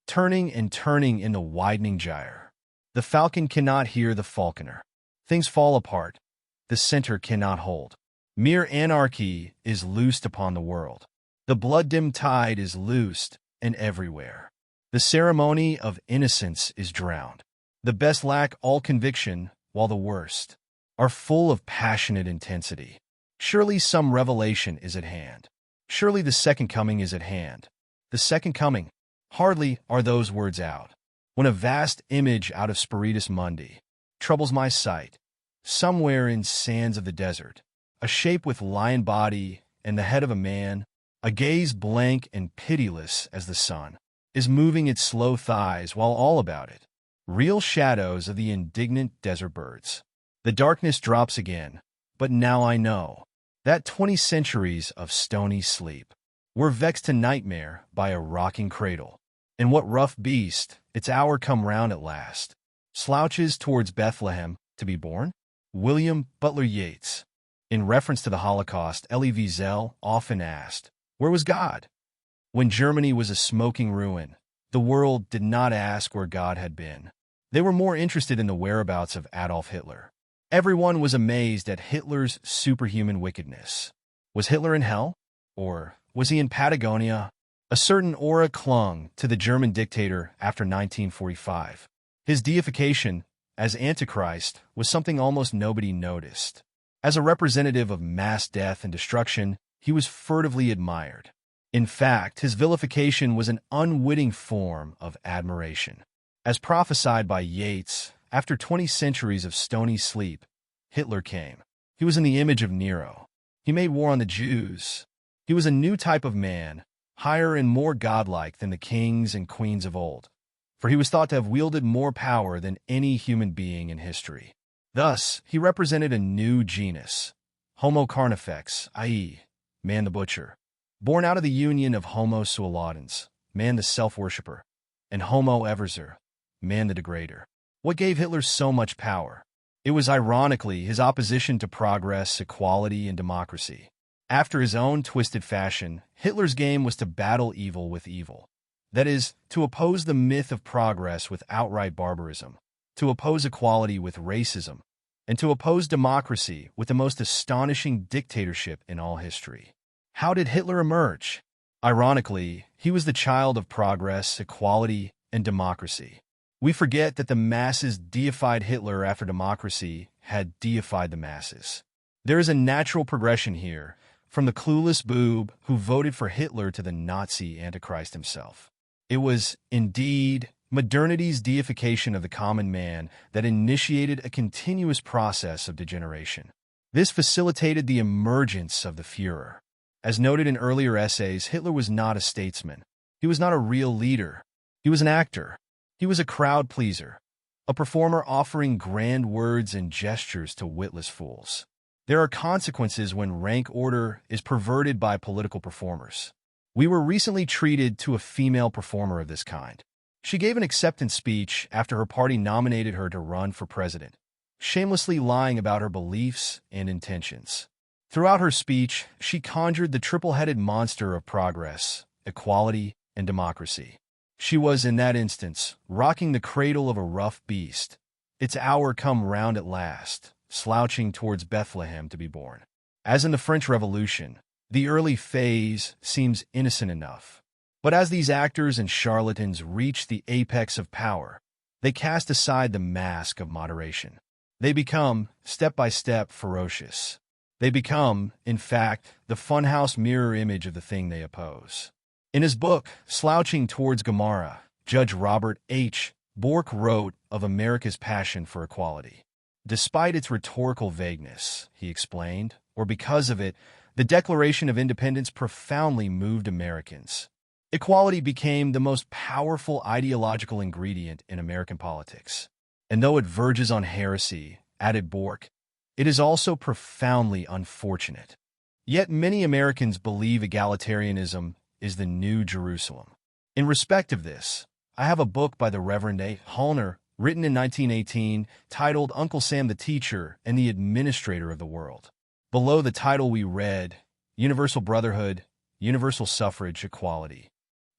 turning and turning in the widening gyre. The falcon cannot hear the falconer. Things fall apart. The center cannot hold. Mere anarchy is loosed upon the world. The blood-dimmed tide is loosed and everywhere. The ceremony of innocence is drowned. The best lack all conviction, while the worst are full of passionate intensity. Surely some revelation is at hand. Surely the second coming is at hand. The second coming. Hardly are those words out, when a vast image out of Spiritus Mundi troubles my sight. Somewhere in sands of the desert, a shape with lion body and the head of a man, a gaze blank and pitiless as the sun, is moving its slow thighs, while all about it, real shadows of the indignant desert birds. The darkness drops again, but now I know that 20 centuries of stony sleep were vexed to nightmare by a rocking cradle. And what rough beast, its hour come round at last, slouches towards Bethlehem to be born? William Butler Yeats. In reference to the Holocaust, Elie Wiesel often asked, "Where was God?" When Germany was a smoking ruin, the world did not ask where God had been. They were more interested in the whereabouts of Adolf Hitler. Everyone was amazed at Hitler's superhuman wickedness. Was Hitler in hell? Or was he in Patagonia? A certain aura clung to the German dictator after 1945. His deification as Antichrist was something almost nobody noticed. As a representative of mass death and destruction, he was furtively admired. In fact, his vilification was an unwitting form of admiration. As prophesied by Yeats, after 20 centuries of stony sleep, Hitler came. He was in the image of Nero. He made war on the Jews. He was a new type of man, higher and more godlike than the kings and queens of old, for he was thought to have wielded more power than any human being in history. Thus, he represented a new genus, Homo carnifex, i.e., man the butcher, born out of the union of Homo sualaudens, man the self-worshipper, and Homo everser, man the degrader. What gave Hitler so much power? It was ironically his opposition to progress, equality, and democracy. After his own twisted fashion, Hitler's game was to battle evil with evil. That is, to oppose the myth of progress with outright barbarism, to oppose equality with racism, and to oppose democracy with the most astonishing dictatorship in all history. How did Hitler emerge? Ironically, he was the child of progress, equality, and democracy. We forget that the masses deified Hitler after democracy had deified the masses. There is a natural progression here, from the clueless boob who voted for Hitler to the Nazi Antichrist himself. It was, indeed, modernity's deification of the common man that initiated a continuous process of degeneration. This facilitated the emergence of the Führer. As noted in earlier essays, Hitler was not a statesman. He was not a real leader. He was an actor. He was a crowd pleaser, a performer offering grand words and gestures to witless fools. There are consequences when rank order is perverted by political performers. We were recently treated to a female performer of this kind. She gave an acceptance speech after her party nominated her to run for president, shamelessly lying about her beliefs and intentions. Throughout her speech, she conjured the triple-headed monster of progress, equality, and democracy. She was, in that instance, rocking the cradle of a rough beast. Its hour come round at last, slouching towards Bethlehem to be born. As in the French Revolution, the early phase seems innocent enough. But as these actors and charlatans reach the apex of power, they cast aside the mask of moderation. They become, step by step, ferocious. They become, in fact, the funhouse mirror image of the thing they oppose. In his book, Slouching Towards Gomorrah, Judge Robert H. Bork wrote of America's passion for equality. Despite its rhetorical vagueness, he explained, or because of it, the Declaration of Independence profoundly moved Americans. Equality became the most powerful ideological ingredient in American politics. And though it verges on heresy, added Bork, it is also profoundly unfortunate. Yet many Americans believe egalitarianism is the New Jerusalem. In respect of this, I have a book by the Reverend A. Hallner, written in 1918, titled Uncle Sam the Teacher and the Administrator of the World. Below the title we read, Universal Brotherhood, Universal Suffrage, Equality.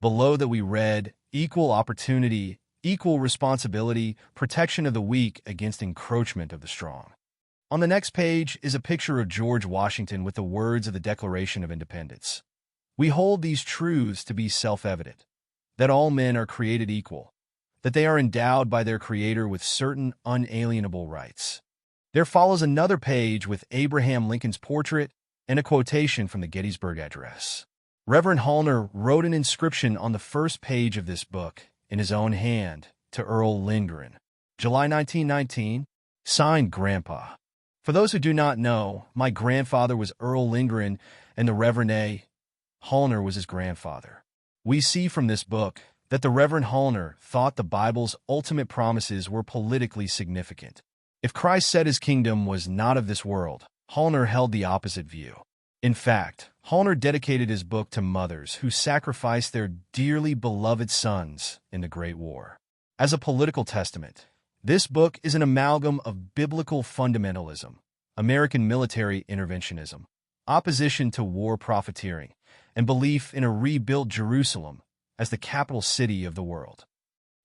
Below that we read, equal opportunity, equal responsibility, protection of the weak against encroachment of the strong. On the next page is a picture of George Washington with the words of the Declaration of Independence. We hold these truths to be self-evident, that all men are created equal, that they are endowed by their Creator with certain unalienable rights. There follows another page with Abraham Lincoln's portrait and a quotation from the Gettysburg Address. Reverend Hallner wrote an inscription on the first page of this book in his own hand to Earl Lindgren. July 1919, signed Grandpa. For those who do not know, my grandfather was Earl Lindgren and the Reverend A. Hallner was his grandfather. We see from this book that the Reverend Hallner thought the Bible's ultimate promises were politically significant. If Christ said his kingdom was not of this world, Hallner held the opposite view. In fact, Hallner dedicated his book to mothers who sacrificed their dearly beloved sons in the Great War. As a political testament, this book is an amalgam of biblical fundamentalism, American military interventionism, opposition to war profiteering, and belief in a rebuilt Jerusalem as the capital city of the world.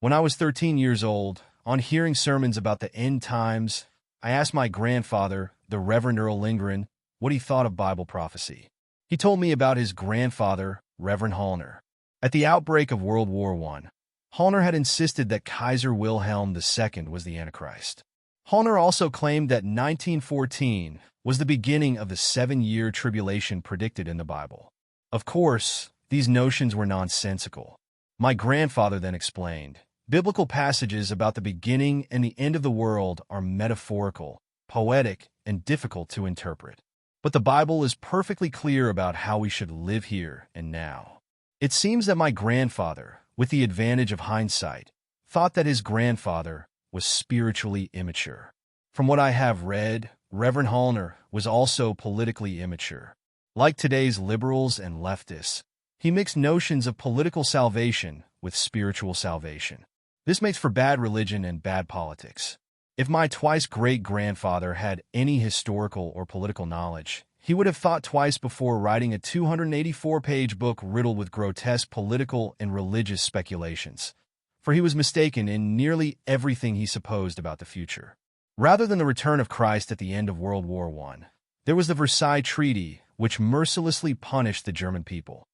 When I was 13 years old, on hearing sermons about the end times, I asked my grandfather, the Reverend Earl Lindgren, what he thought of Bible prophecy. He told me about his grandfather, Reverend Hallner. At the outbreak of World War I, Hallner had insisted that Kaiser Wilhelm II was the Antichrist. Hallner also claimed that 1914 was the beginning of the 7-year tribulation predicted in the Bible. Of course, these notions were nonsensical. My grandfather then explained, biblical passages about the beginning and the end of the world are metaphorical, poetic, and difficult to interpret. But the Bible is perfectly clear about how we should live here and now. It seems that my grandfather, with the advantage of hindsight, thought that his grandfather was spiritually immature. From what I have read, Reverend Hallner was also politically immature. Like today's liberals and leftists, he mixed notions of political salvation with spiritual salvation. This makes for bad religion and bad politics. If my twice-great-grandfather had any historical or political knowledge, he would have thought twice before writing a 284-page book riddled with grotesque political and religious speculations, for he was mistaken in nearly everything he supposed about the future. Rather than the return of Christ at the end of World War I, there was the Versailles Treaty, which mercilessly punished the German people,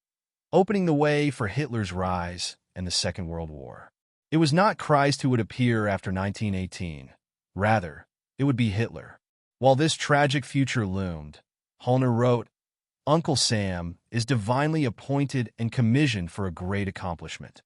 opening the way for Hitler's rise and the Second World War. It was not Christ who would appear after 1918. Rather, it would be Hitler. While this tragic future loomed, Hallner wrote, Uncle Sam is divinely appointed and commissioned for a great accomplishment.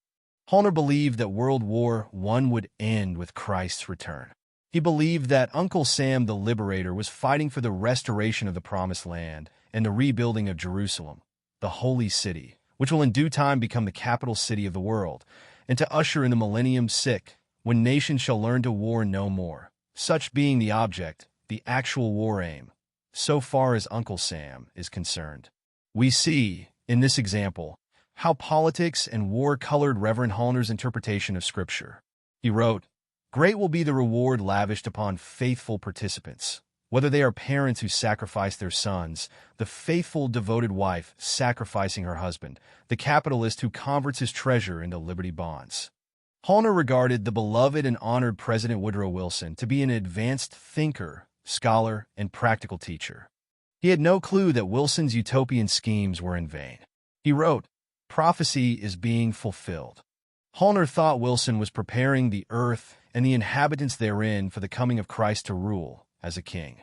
Hallner believed that World War I would end with Christ's return. He believed that Uncle Sam the Liberator was fighting for the restoration of the Promised Land and the rebuilding of Jerusalem, the Holy City, which will in due time become the capital city of the world, and to usher in the millennium sick, when nations shall learn to war no more, such being the object, the actual war aim, so far as Uncle Sam is concerned. We see, in this example, how politics and war colored Reverend Hallner's interpretation of Scripture. He wrote, Great will be the reward lavished upon faithful participants, whether they are parents who sacrifice their sons, the faithful devoted wife sacrificing her husband, the capitalist who converts his treasure into Liberty bonds. Hallner regarded the beloved and honored President Woodrow Wilson to be an advanced thinker, scholar, and practical teacher. He had no clue that Wilson's utopian schemes were in vain. He wrote, Prophecy is being fulfilled. Hallner thought Wilson was preparing the earth and the inhabitants therein for the coming of Christ to rule as a king.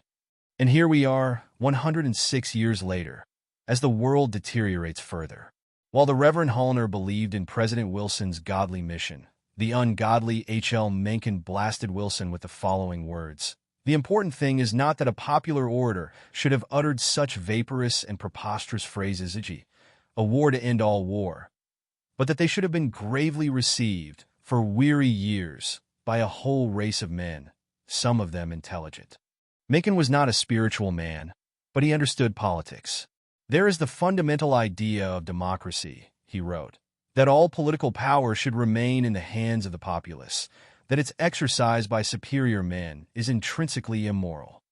And here we are, 106 years later, as the world deteriorates further. While the Reverend Hallner believed in President Wilson's godly mission, the ungodly H.L. Mencken blasted Wilson with the following words. The important thing is not that a popular orator should have uttered such vaporous and preposterous phrases as a war to end all war, but that they should have been gravely received for weary years by a whole race of men, some of them intelligent. Mencken was not a spiritual man, but he understood politics. There is the fundamental idea of democracy, he wrote, that all political power should remain in the hands of the populace, that its exercise by superior men is intrinsically immoral.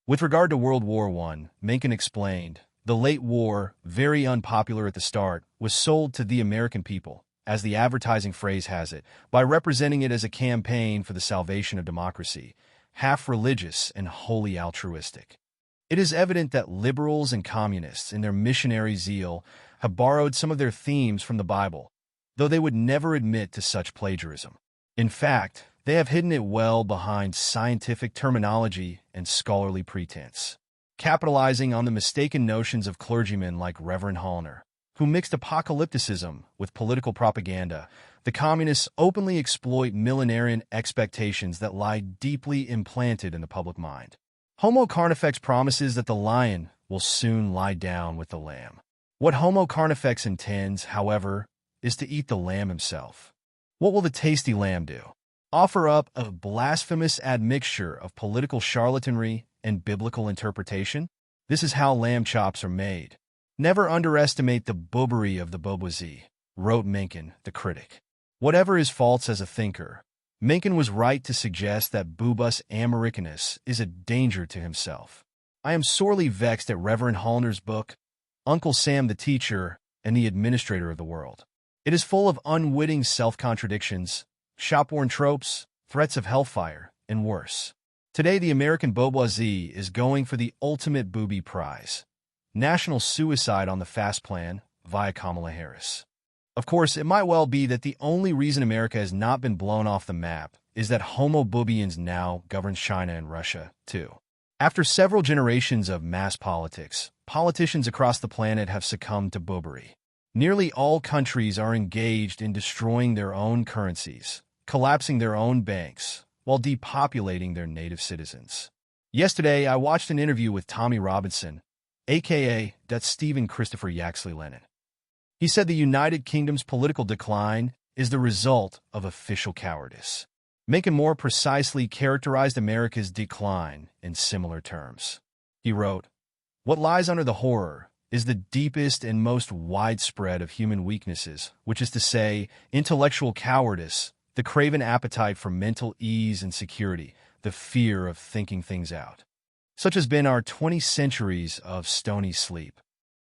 With regard to World War I, Mencken explained, the late war, very unpopular at the start, was sold to the American people, as the advertising phrase has it, by representing it as a campaign for the salvation of democracy, half religious and wholly altruistic. It is evident that liberals and communists, in their missionary zeal, have borrowed some of their themes from the Bible, though they would never admit to such plagiarism. In fact, they have hidden it well behind scientific terminology and scholarly pretense, capitalizing on the mistaken notions of clergymen like Reverend Hallner, who mixed apocalypticism with political propaganda. The communists openly exploit millenarian expectations that lie deeply implanted in the public mind. Homo Carnifex promises that the lion will soon lie down with the lamb. What Homo Carnifex intends, however, is to eat the lamb himself. What will the tasty lamb do? Offer up a blasphemous admixture of political charlatanry and biblical interpretation? This is how lamb chops are made. Never underestimate the boobery of the bourgeoisie, wrote Mencken, the critic. Whatever his faults as a thinker, Mencken was right to suggest that Bubus Americanus is a danger to himself. I am sorely vexed at Reverend Hallner's book, Uncle Sam the Teacher and the Administrator of the World. It is full of unwitting self-contradictions, shop-worn tropes, threats of hellfire, and worse. Today, the American bourgeoisie is going for the ultimate booby prize: national suicide on the fast plan via Kamala Harris. Of course, it might well be that the only reason America has not been blown off the map is that Homo Boobians now governs China and Russia, too. After several generations of mass politics, politicians across the planet have succumbed to boobery. Nearly all countries are engaged in destroying their own currencies, collapsing their own banks, while depopulating their native citizens. Yesterday, I watched an interview with Tommy Robinson, a.k.a. that's Stephen Christopher Yaxley Lennon. He said the United Kingdom's political decline is the result of official cowardice. Mencken more precisely characterized America's decline in similar terms. He wrote, "What lies under the horror is the deepest and most widespread of human weaknesses, which is to say, intellectual cowardice, the craven appetite for mental ease and security, the fear of thinking things out. Such has been our 20 centuries of stony sleep.